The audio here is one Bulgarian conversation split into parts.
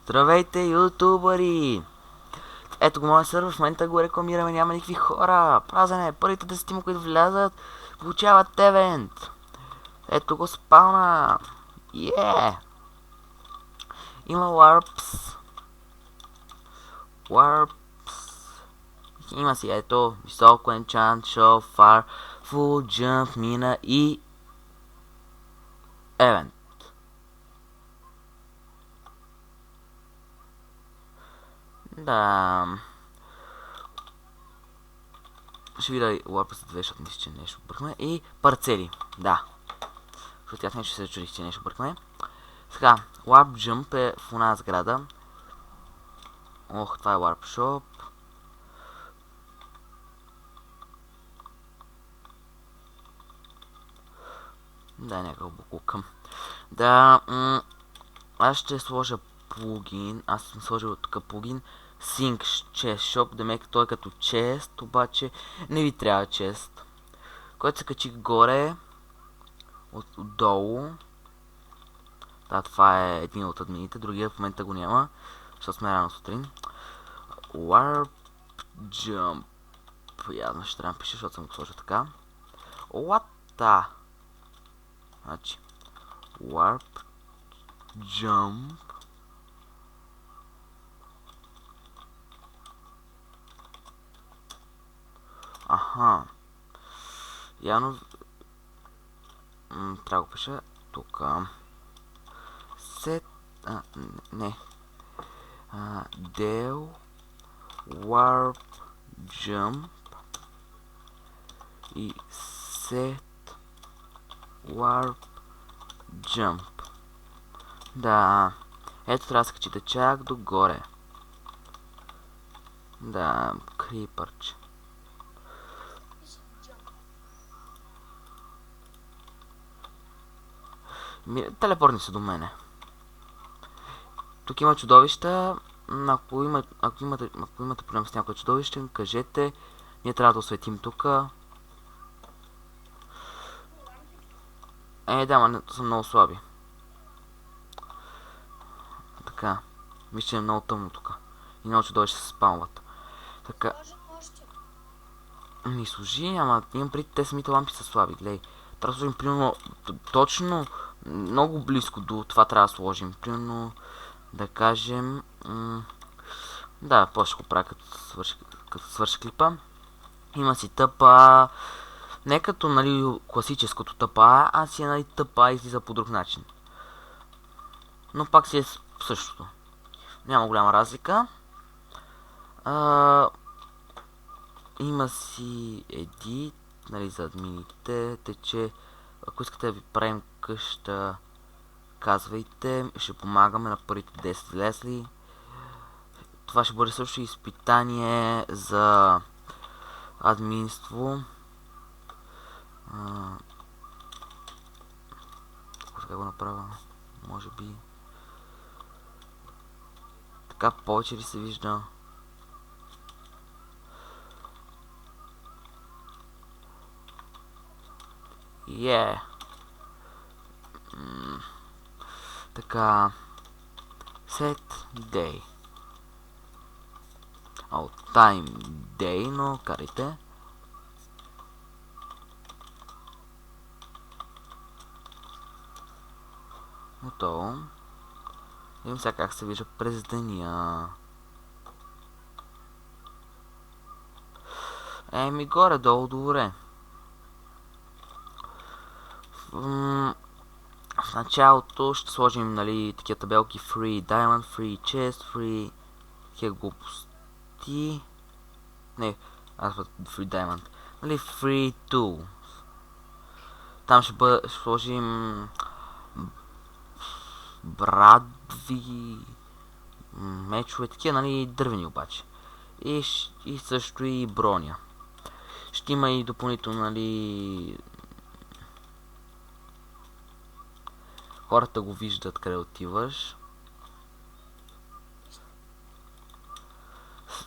Здравейте, ютубъри! Ето го моя сервер, в момента го рекламираме, няма никакви хора. Празен е, първите 10, които влязат, получават евент. Ето го спауна. Има warps. Има си, ето, високо enchant, show, far, full jump, мина и евент. Да. Ще видя лапа за две, защото мисля, че нещо бъркаме. И парцели. Да. Защото аз нещо се чудих, че нещо бъркаме. Сега, Warp Jump е в една сграда. Ох, това е Warp Shop. Да, някакъв буклук. Да, аз ще сложа плагин. Аз съм сложил тук плагин. Sync Chest Shop, да мека той като чест, обаче не ви трябва чест. Който се качи горе, отдолу. Да, това е един от админите, другия в момента го няма, защото сме рано сутрин. Warp Jump. Явно ще трябва да пише, защото съм го сложил така. What the? Значи, Warp Jump. Аха. Явно трябва да го пиша тук. Set... не. Del Warp Jump и Set Warp Jump. Да. Ето трябва да се качите чак догоре. Да, крипърче. Телепортни се до мене. Тук има чудовища. Ако имате проблем с някое чудовище, кажете. Ние трябва да осветим тук. Да, ама са много слаби. Така. Мисля, че е много тъмно тук. И много чудовища се спалват. Така. Ми служи, ама имам преди те самите лампи са слаби. Глей. Трябва да сложим примерно точно много близко до това трябва да сложим. Примерно да кажем... да, после ще го правя като свърши клипа. Има си тъпа... Не като, нали, класическото тъпа, а си е, нали, тъпа излиза по друг начин. Но пак си е същото. Няма голяма разлика. Има си edit, нали, за админите, тъй ако искате да ви правим къща, казвайте, ще помагаме на първите 10 влезли. Това ще бъде също изпитание за админство. Сега го направя, може би. Така повече ли се вижда? Така. Set day. Time day, но карайте. Готово. Видим сега как се вижда през деня. Еми горе-долу добре. В началото ще сложим, нали, такива табелки Free Diamond, Free Chest, Free... такива глупости. Не, аз Free Diamond. Нали, Free Tool. Там ще сложим... брадви... мечове, такива, нали, дървени обаче. И също и броня. Ще има и допълнително, нали... хората го виждат къде отиваш.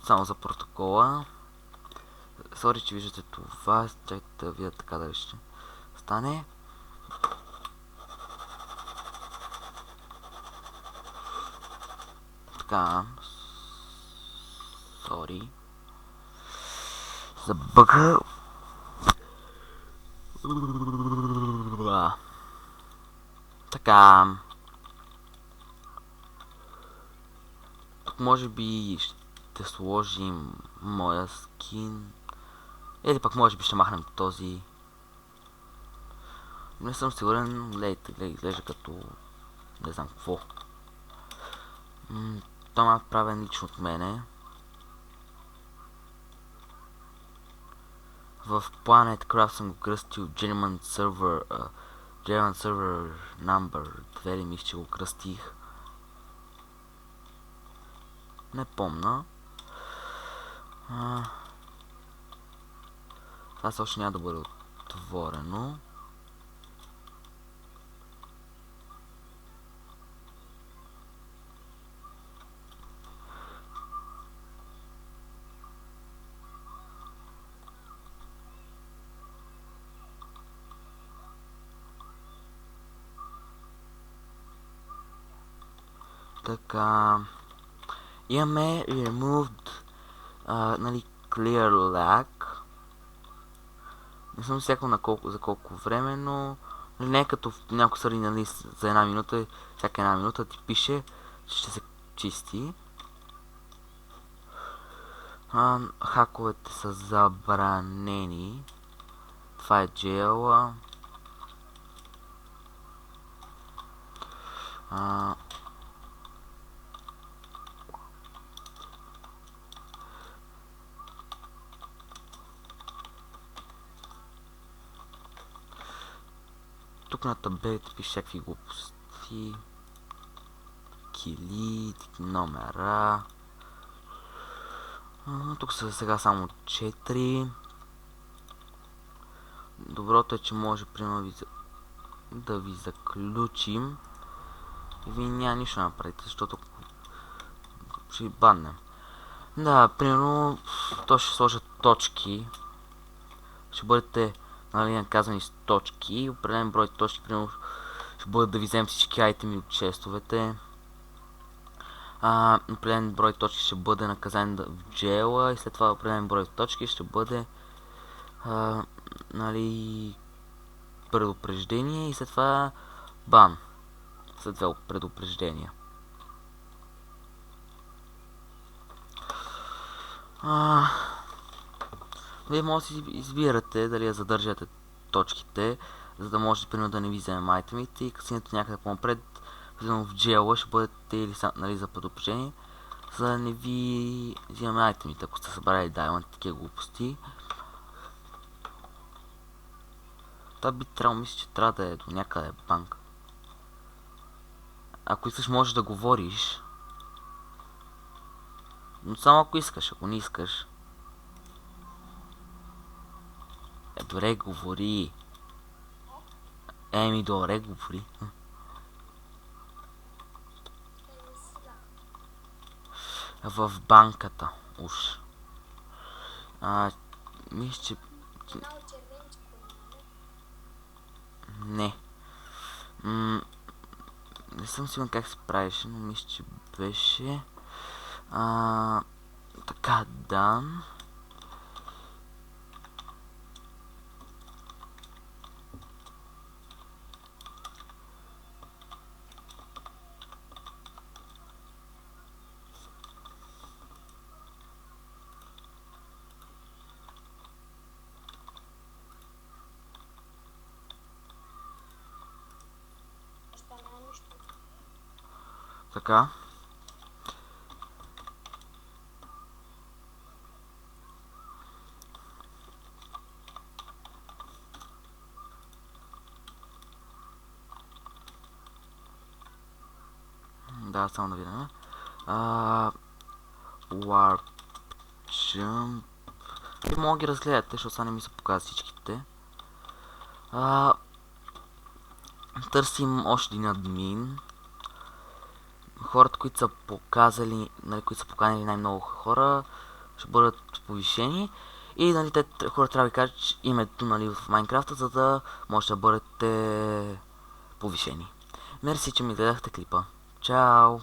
Само за протокола. Сори, че виждате това. Чакайте да видя така дали ще стане. Така. Сори. За бъга. Така. Тук може би ще сложим моя скин. Или пък може би ще махнем този. Не съм сигурен. Гледайте, изглежда като не знам какво. Това е правен лично от мене. В Planet Craft съм го кръстил German Server Number 2 ли мисля, че го кръстих. Не помня. Това още няма да бъде отворено. Така. Имаме removed нали, clear lag. Не съм сякал за колко време, но не е като в някои сърди, нали, за една минута, всяка една минута ти пише, че ще се чисти. Хаковете са забранени. Това е джела. Тук на таблетите пише всякакви глупости. Кили, номера. Тук са сега само 4. Доброто е, че може примерно да ви заключим. И вие няма нищо да направите, защото ще ви баннем. Да, примерно, то ще сложат точки. Ще бъдете, нали, наказани с точки. Определен брой точки, примерно, ще бъдат да ви вземем всички айтеми от честовете. Определен брой точки ще бъде наказан в джела и след това определен брой точки ще бъде нали, предупреждение и след това бан. След това предупреждения. Вие може да си избирате дали я задържате точките, за да може примерно да не ви вземем айтемите и късинето някъде по-напред, в джела ще бъдете или нали, за предупреждение, за да не ви вземем айтемите, ако сте събрали даймонд, такива глупости. Това би трябвало, мисля, че трябва да е до някъде банка. Ако искаш, можеш да говориш. Но само ако искаш, ако не искаш. Добре, говори. Добре, говори. В банката, уж. Мисля, че... Не. Не съм сигурен как се правеше, но мисля, че беше... така, да. Така. Да, само да видим. Warp Jump. И мога да ги разгледате, защото сега не ми се показват всичките. Търсим още един админ. Хората, които са показали, нали, които са поканили най-много хора, ще бъдат повишени. И нали, те хора трябва да ви кажат името, нали, в Майнкрафта, за да може да бъдете повишени. Мерси, че ми гледахте клипа. Чао!